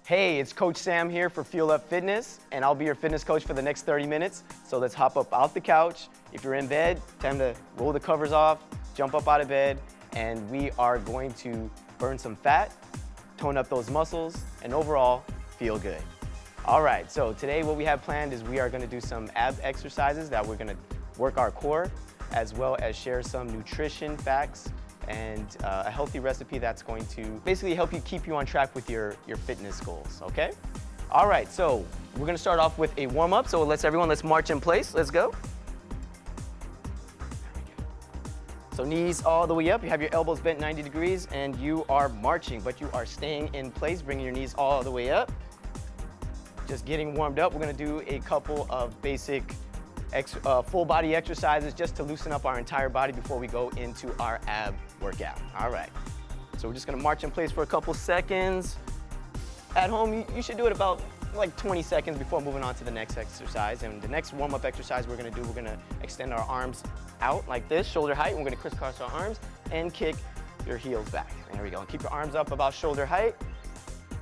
Hey, it's Coach Sam here for Up Fitness, and I'll be your fitness coach for the next 30 minutes. So let's hop up off the couch. If you're in bed, time to roll the covers off, jump up out of bed, and we are going to burn some fat, tone up those muscles, and overall, feel good. All right, so today what we have planned is we are gonna do some ab exercises that we're gonna work our core, as well as share some nutrition facts and a healthy recipe that's going to basically help you keep you on track with your fitness goals, okay? All right, so we're gonna start off with a warm-up, so let's march in place, let's go. So knees all the way up, you have your elbows bent 90 degrees, and you are marching, but you are staying in place, bringing your knees all the way up. Just getting warmed up, we're gonna do a couple of basic full body exercises just to loosen up our entire body before we go into our ab workout. All right, so we're just gonna march in place for a couple seconds. At home, you should do it about like 20 seconds before moving on to the next exercise. And the next warm-up exercise we're gonna extend our arms out like this, shoulder height. We're gonna crisscross our arms and kick your heels back. There we go, and keep your arms up about shoulder height.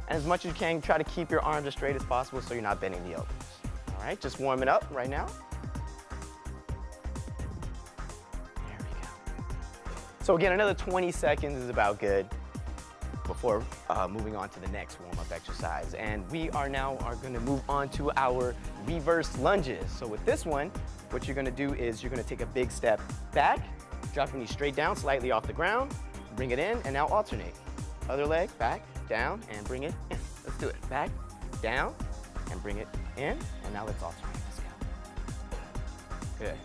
And as much as you can, try to keep your arms as straight as possible so you're not bending the elbows. All right, just warming up right now. So again, another 20 seconds is about good before moving on to the next warm-up exercise. And we are gonna move on to our reverse lunges. So with this one, what you're gonna do is you're gonna take a big step back, drop your knee straight down, slightly off the ground, bring it in, and now alternate. Other leg, back, down, and bring it in. Let's do it. Back, down, and bring it in, and now let's alternate. Let's go. Good.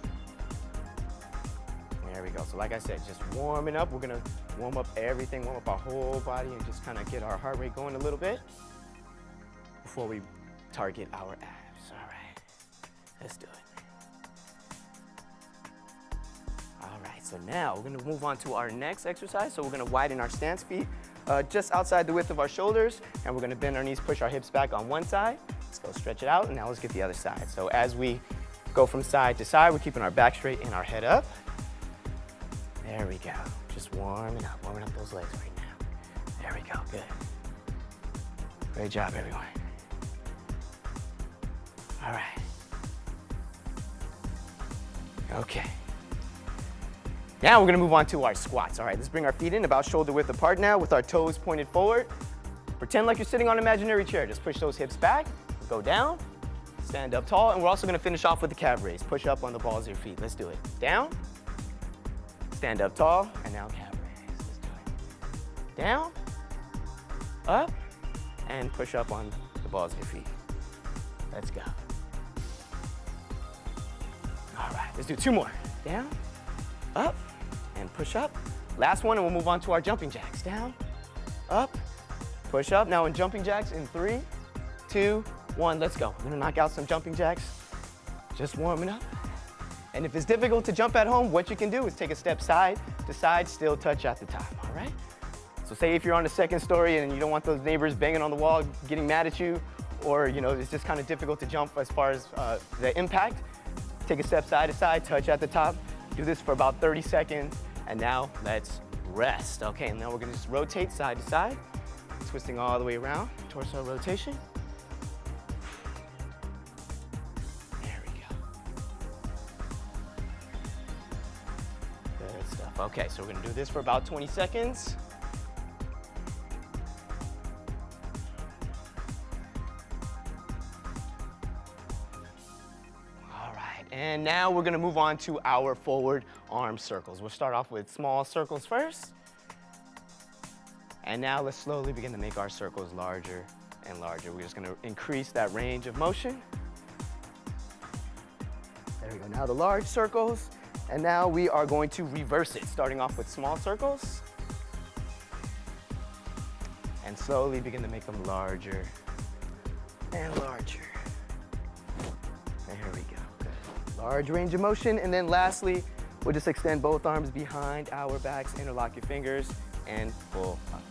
There we go. So like I said, just warming up. We're gonna warm up everything, warm up our whole body, and just kind of get our heart rate going a little bit before we target our abs. All right, let's do it. All right, so now we're gonna move on to our next exercise. So we're gonna widen our stance feet just outside the width of our shoulders, and we're gonna bend our knees, push our hips back on one side. Let's go stretch it out, and now let's get the other side. So as we go from side to side, we're keeping our back straight and our head up. There we go. Just warming up those legs right now. There we go, good. Great job, everyone. All right. Okay. Now we're gonna move on to our squats. All right, let's bring our feet in about shoulder width apart now with our toes pointed forward. Pretend like you're sitting on an imaginary chair. Just push those hips back, go down, stand up tall, and we're also gonna finish off with the calf raise. Push up on the balls of your feet. Let's do it. Down. Stand up tall, and now calf raise. Let's do it. Down, up, and push up on the balls of your feet. Let's go. All right, let's do two more. Down, up, and push up. Last one, and we'll move on to our jumping jacks. Down, up, push up. Now in jumping jacks in 3, 2, 1, let's go. We're gonna knock out some jumping jacks. Just warming up. And if it's difficult to jump at home, what you can do is take a step side to side, still touch at the top, all right? So say if you're on the second story and you don't want those neighbors banging on the wall, getting mad at you, or it's just kind of difficult to jump as far as the impact, take a step side to side, touch at the top, do this for about 30 seconds, and now let's rest. Okay, and now we're gonna just rotate side to side, twisting all the way around, torso rotation. Okay, so we're gonna do this for about 20 seconds. All right, and now we're gonna move on to our forward arm circles. We'll start off with small circles first. And now let's slowly begin to make our circles larger and larger. We're just gonna increase that range of motion. There we go, now the large circles. And now we are going to reverse it, starting off with small circles. And slowly begin to make them larger and larger. There we go, good. Large range of motion. And then lastly, we'll just extend both arms behind our backs, interlock your fingers, and pull up.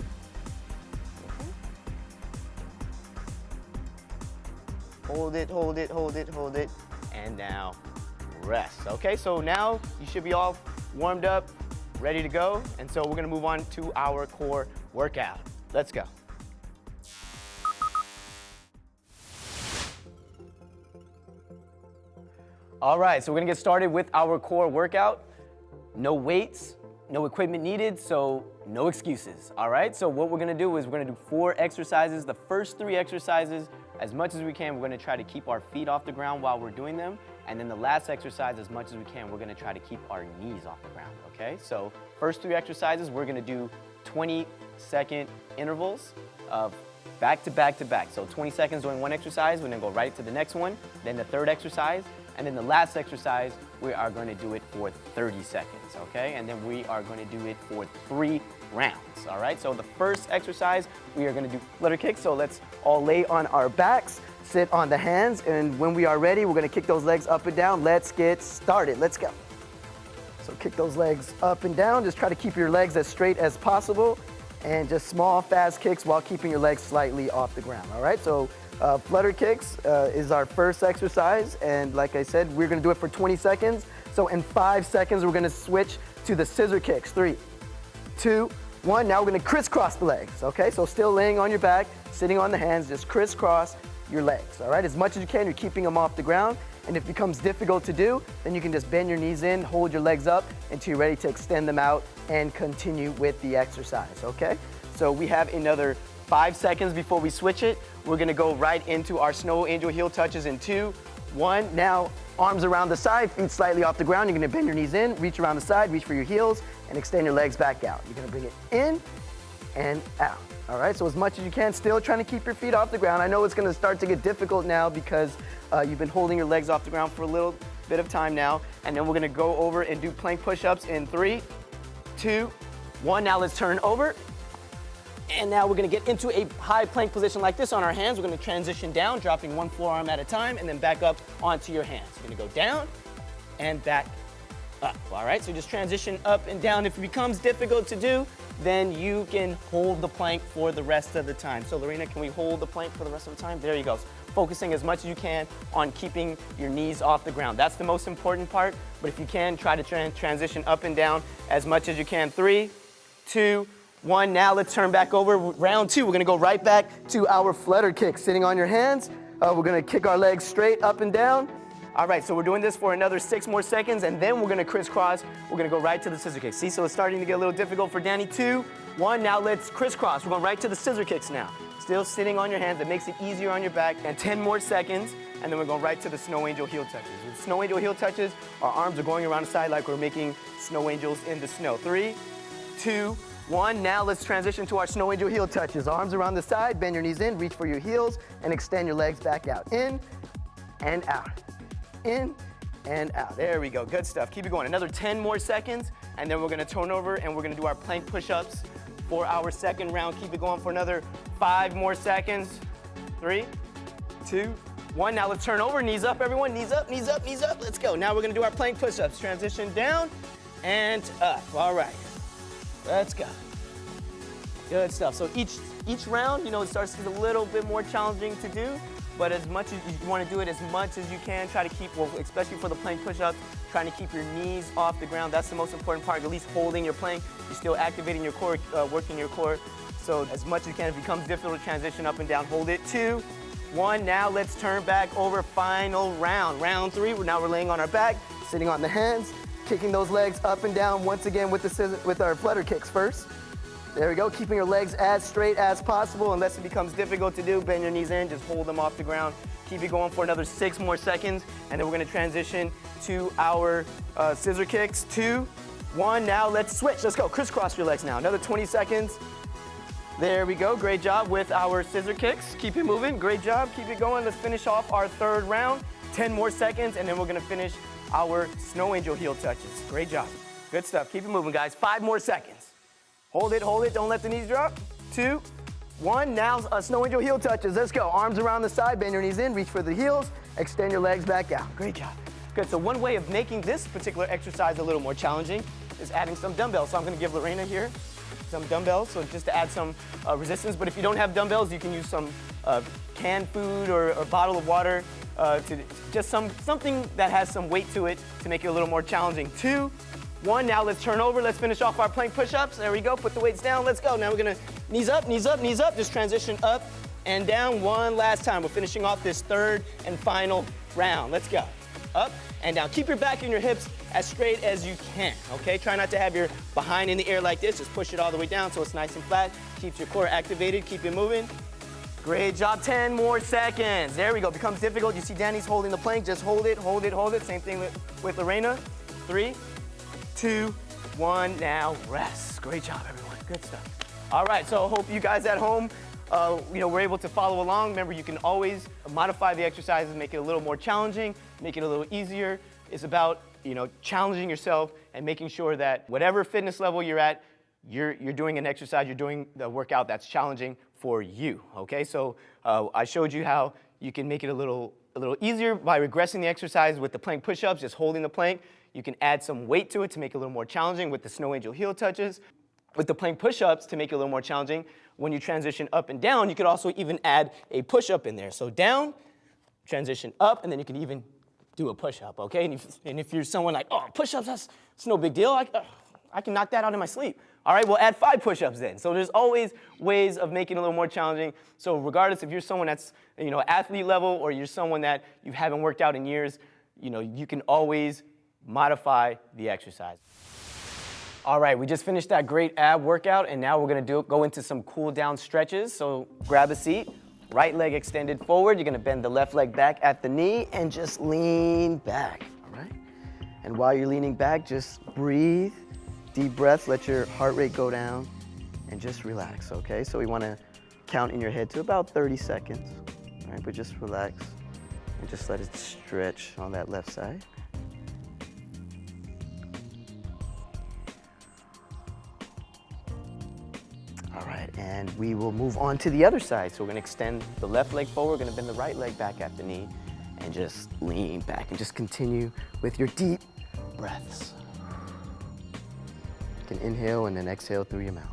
Hold it, hold it, hold it, hold it, and now rest. Okay, so now you should be all warmed up, ready to go, and so we're gonna move on to our core workout. Let's go. All right, so we're gonna get started with our core workout. No weights, no equipment needed, so no excuses, all right? So what we're gonna do is we're gonna do 4 exercises. The first 3 exercises, as much as we can, we're gonna try to keep our feet off the ground while we're doing them. And then the last exercise, as much as we can, we're gonna try to keep our knees off the ground, okay? So first 3 exercises, we're gonna do 20-second intervals of back to back to back. So 20 seconds doing one exercise, we're gonna go right to the next one, then the third exercise, and then the last exercise, we are gonna do it for 30 seconds, okay? And then we are gonna do it for 3 rounds, all right? So the first exercise, we are gonna do flutter kicks. So let's all lay on our backs, sit on the hands, and when we are ready, we're gonna kick those legs up and down. Let's get started, let's go. So kick those legs up and down. Just try to keep your legs as straight as possible, and just small, fast kicks while keeping your legs slightly off the ground, all right? So flutter kicks is our first exercise, and like I said, we're gonna do it for 20 seconds. So in 5 seconds, we're gonna switch to the scissor kicks. 3, 2, 1. Now we're gonna crisscross the legs, okay? So still laying on your back, sitting on the hands, just crisscross your legs, all right? As much as you can, you're keeping them off the ground, and if it becomes difficult to do, then you can just bend your knees in, hold your legs up until you're ready to extend them out and continue with the exercise, okay? So we have another 5 seconds before we switch it. We're gonna go right into our snow angel heel touches in 2, 1. Now, arms around the side, feet slightly off the ground. You're gonna bend your knees in, reach around the side, reach for your heels, and extend your legs back out. You're gonna bring it in and out. All right, so as much as you can, still trying to keep your feet off the ground. I know it's gonna start to get difficult now because you've been holding your legs off the ground for a little bit of time now. And then we're gonna go over and do plank push-ups in 3, 2, 1. Now let's turn over. And now we're gonna get into a high plank position like this on our hands. We're gonna transition down, dropping one forearm at a time, and then back up onto your hands. You're gonna go down and back up, all right? So just transition up and down. If it becomes difficult to do, then you can hold the plank for the rest of the time. So Lorena, can we hold the plank for the rest of the time? There you go. Focusing as much as you can on keeping your knees off the ground. That's the most important part, but if you can, try to transition up and down as much as you can. 3, 2, 1. Now let's turn back over. Round 2, we're gonna go right back to our flutter kick. Sitting on your hands, we're gonna kick our legs straight up and down. All right, so we're doing this for another 6 more seconds, and then we're gonna crisscross. We're gonna go right to the scissor kicks. See, so it's starting to get a little difficult for Danny. 2, 1, now let's crisscross. We're going right to the scissor kicks now. Still sitting on your hands, it makes it easier on your back. And 10 more seconds, and then we're going right to the snow angel heel touches. With snow angel heel touches, our arms are going around the side like we're making snow angels in the snow. 3, 2, 1, now let's transition to our snow angel heel touches. Arms around the side, bend your knees in, reach for your heels, and extend your legs back out. In and out. In and out. There we go. Good stuff. Keep it going. Another 10 more seconds, and then we're going to turn over and we're going to do our plank push-ups for our second round. Keep it going for another 5 more seconds. 3, 2, 1. Now let's turn over. Knees up, everyone. Knees up, knees up, knees up. Let's go. Now we're going to do our plank push-ups. Transition down and up. All right. Let's go. Good stuff. So each round, you know, it starts to get a little bit more challenging to do. But as much as you want to do it as much as you can, try to keep, well, especially for the plank push-ups, trying to keep your knees off the ground. That's the most important part, at least holding your plank. You're still activating your core, working your core. So as much as you can, if it becomes difficult to transition up and down, hold it. 2, 1, now let's turn back over, final round. Round 3, now we're laying on our back, sitting on the hands, kicking those legs up and down once again with our flutter kicks first. There we go, keeping your legs as straight as possible. Unless it becomes difficult to do, bend your knees in, just hold them off the ground. Keep it going for another 6 more seconds, and then we're gonna transition to our scissor kicks. 2, 1, now let's switch. Let's go, crisscross your legs now. Another 20 seconds. There we go, great job with our scissor kicks. Keep it moving, great job, keep it going. Let's finish off our third round. 10 more seconds, and then we're gonna finish our snow angel heel touches. Great job, good stuff. Keep it moving, guys. 5 more seconds. Hold it, don't let the knees drop. 2, 1, now snow angel heel touches. Let's go, arms around the side, bend your knees in, reach for the heels, extend your legs back out. Great job. Good, so one way of making this particular exercise a little more challenging is adding some dumbbells. So I'm gonna give Lorena here some dumbbells, so just to add some resistance. But if you don't have dumbbells, you can use some canned food or a bottle of water, to just something that has some weight to it to make it a little more challenging. 2, 1, now let's turn over. Let's finish off our plank push-ups. There we go, put the weights down, let's go. Now we're gonna knees up, knees up, knees up. Just transition up and down one last time. We're finishing off this third and final round. Let's go. up and down. Keep your back and your hips as straight as you can, okay? Try not to have your behind in the air like this. Just push it all the way down so it's nice and flat. Keeps your core activated. Keep it moving. Great job. 10 more seconds. There we go. Becomes difficult. You see Danny's holding the plank. Just hold it, hold it, hold it. Same thing with Lorena. 3, 2, 1. Now rest. Great job, everyone. Good stuff. All right, so I hope you guys at home were able to follow along. Remember, you can always modify the exercises, make it a little more challenging, make it a little easier. It's about challenging yourself and making sure that whatever fitness level you're at, you're doing an exercise, you're doing the workout that's challenging for you, okay? So I showed you how you can make it a little easier by regressing the exercise with the plank push-ups, just holding the plank. You can add some weight to it to make it a little more challenging with the snow angel heel touches. With the plank push-ups, to make it a little more challenging, when you transition up and down, you could also even add a push-up in there. So down, transition up, and then you can even do a push-up, okay? And if you're someone like, oh, push-ups, that's no big deal. I can knock that out in my sleep. All right, we'll add 5 push-ups then. So there's always ways of making it a little more challenging. So regardless if you're someone that's, athlete level or you're someone that you haven't worked out in years, you can always modify the exercise. All right, we just finished that great ab workout, and now we're gonna go into some cool down stretches. So grab a seat, right leg extended forward. You're gonna bend the left leg back at the knee and just lean back, all right? And while you're leaning back, just breathe, deep breaths, let your heart rate go down, and just relax, okay? So we wanna count in your head to about 30 seconds, all right? But just relax and just let it stretch on that left side. All right, and we will move on to the other side. So we're gonna extend the left leg forward, we're gonna bend the right leg back at the knee, and just lean back, and just continue with your deep breaths. You can inhale and then exhale through your mouth.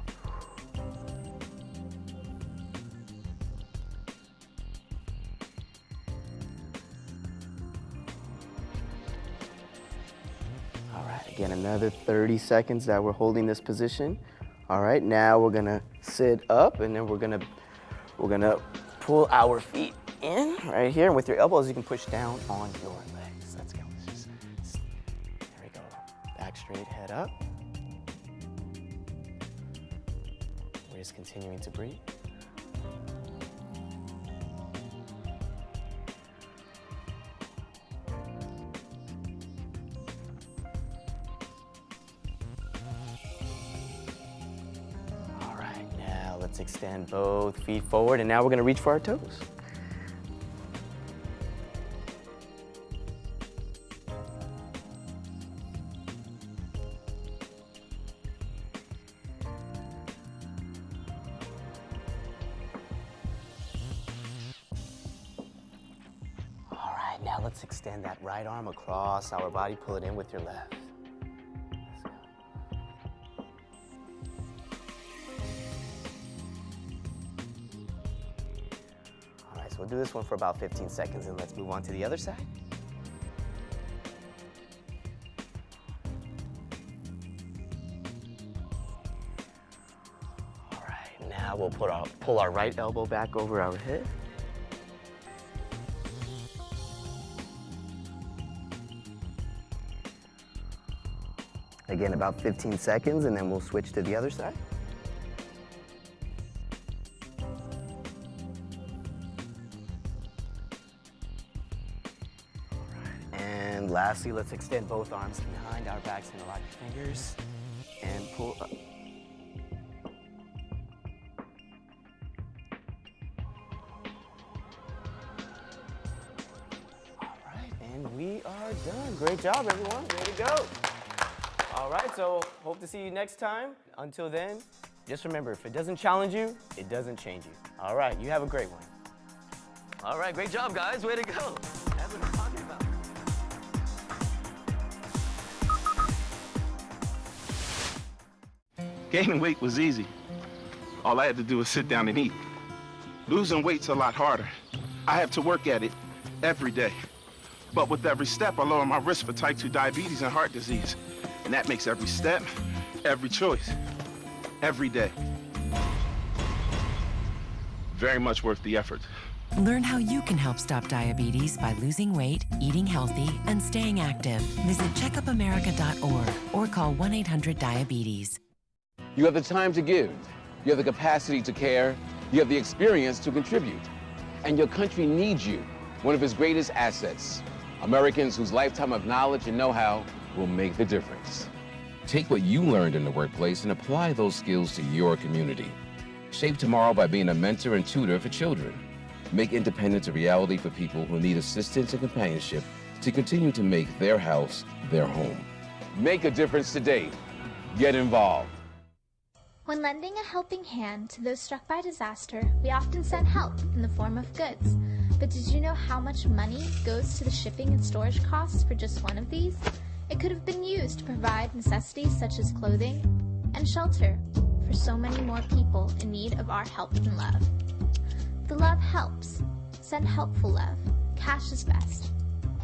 All right, again, another 30 seconds that we're holding this position. All right, now we're gonna sit up, and then we're gonna pull our feet in right here, and with your elbows you can push down on your legs. Let's go. There we go. Back straight, head up. We're just continuing to breathe. Let's extend both feet forward, and now we're gonna reach for our toes. All right, now let's extend that right arm across our body, pull it in with your left. So we'll do this one for about 15 seconds, and let's move on to the other side. All right, now we'll pull our right elbow back over our head. Again, about 15 seconds, and then we'll switch to the other side. And lastly, let's extend both arms behind our backs, interlock your fingers, and pull up. All right, and we are done. Great job, everyone. Way to go. All right, so hope to see you next time. Until then, just remember, if it doesn't challenge you, it doesn't change you. All right, you have a great one. All right, great job, guys. Way to go. That's what I'm talking about. Gaining weight was easy. All I had to do was sit down and eat. Losing weight's a lot harder. I have to work at it every day. But with every step, I lower my risk for type 2 diabetes and heart disease. And that makes every step, every choice, every day very much worth the effort. Learn how you can help stop diabetes by losing weight, eating healthy, and staying active. Visit checkupamerica.org or call 1-800-DIABETES. You have the time to give. You have the capacity to care. You have the experience to contribute. And your country needs you, one of its greatest assets. Americans whose lifetime of knowledge and know-how will make the difference. Take what you learned in the workplace and apply those skills to your community. Shape tomorrow by being a mentor and tutor for children. Make independence a reality for people who need assistance and companionship to continue to make their house their home. Make a difference today. Get involved. When lending a helping hand to those struck by disaster, we often send help in the form of goods. But did you know how much money goes to the shipping and storage costs for just one of these? It could have been used to provide necessities such as clothing and shelter for so many more people in need of our help and love. The love helps. Send helpful love. Cash is best.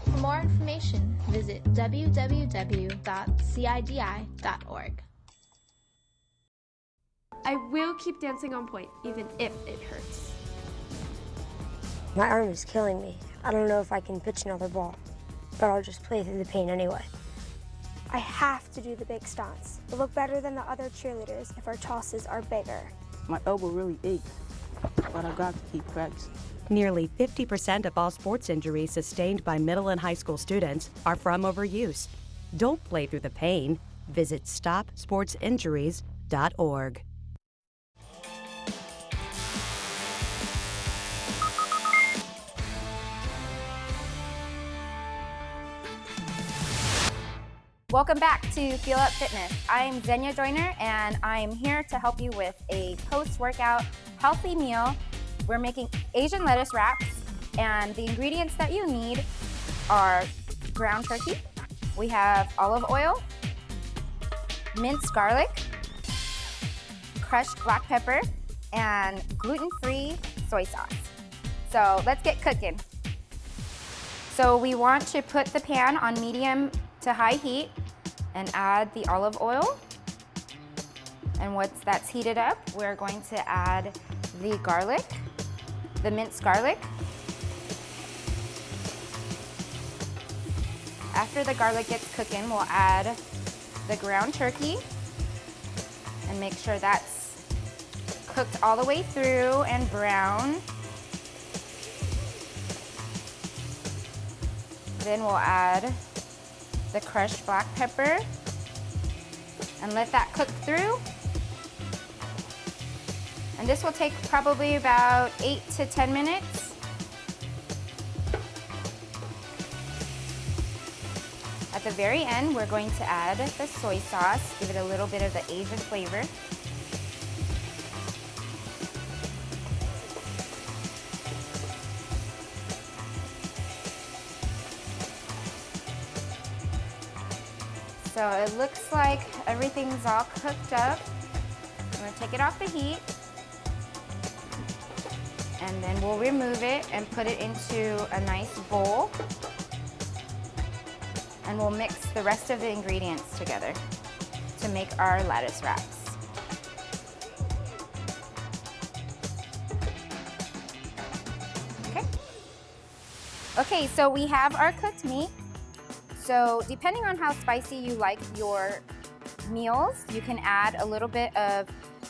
For more information, visit www.cidi.org. I will keep dancing on point, even if it hurts. My arm is killing me. I don't know if I can pitch another ball, but I'll just play through the pain anyway. I have to do the big stunts. We'll look better than the other cheerleaders if our tosses are bigger. My elbow really aches, but I've got to keep practicing. Nearly 50% of all sports injuries sustained by middle and high school students are from overuse. Don't play through the pain. Visit stopsportsinjuries.org. Welcome back to Feel Up Fitness. I'm Xenia Joyner, and I'm here to help you with a post-workout healthy meal. We're making Asian lettuce wraps, and the ingredients that you need are ground turkey. We have olive oil, minced garlic, crushed black pepper, and gluten-free soy sauce. So let's get cooking. So we want to put the pan on medium to high heat and add the olive oil. And once that's heated up, we're going to add the garlic, the minced garlic. After the garlic gets cooking, we'll add the ground turkey and make sure that's cooked all the way through and brown. Then we'll add the crushed black pepper and let that cook through. And this will take probably about 8 to 10 minutes. At the very end, we're going to add the soy sauce, give it a little bit of the Asian flavor. So it looks like everything's all cooked up. I'm gonna take it off the heat, and then we'll remove it and put it into a nice bowl. And we'll mix the rest of the ingredients together to make our lettuce wraps. Okay, so we have our cooked meat. So depending on how spicy you like your meals, you can add a little bit of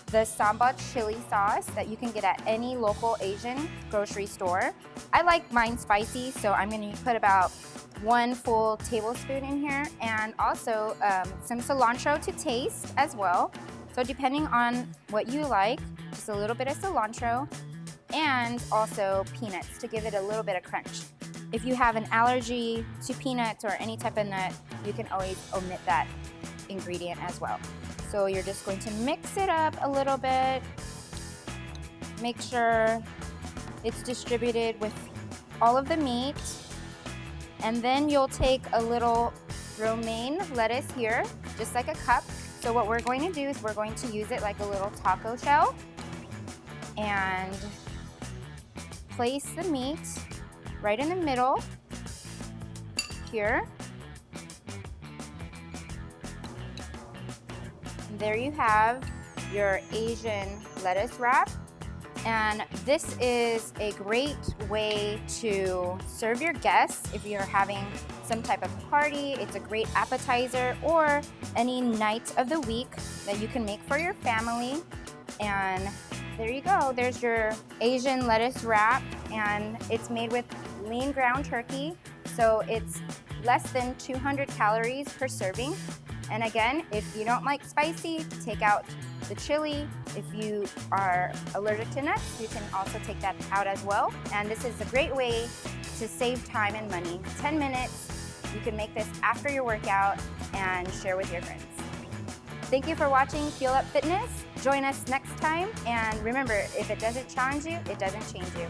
the sambal chili sauce that you can get at any local Asian grocery store. I like mine spicy, so I'm going to put about 1 full tablespoon in here, and also some cilantro to taste as well. So depending on what you like, just a little bit of cilantro, and also peanuts to give it a little bit of crunch. If you have an allergy to peanuts or any type of nut, you can always omit that ingredient as well. So you're just going to mix it up a little bit. Make sure it's distributed with all of the meat. And then you'll take a little romaine lettuce here, just like a cup. So what we're going to do is we're going to use it like a little taco shell and place the meat right in the middle here. And there you have your Asian lettuce wrap. And this is a great way to serve your guests if you're having some type of party. It's a great appetizer, or any night of the week that you can make for your family. And there you go. There's your Asian lettuce wrap, and it's made with lean ground turkey. So it's less than 200 calories per serving. And again, if you don't like spicy, take out the chili. If you are allergic to nuts, you can also take that out as well. And this is a great way to save time and money. 10 minutes, you can make this after your workout and share with your friends. Thank you for watching Fuel Up Fitness. Join us next time, and remember, if it doesn't challenge you, it doesn't change you.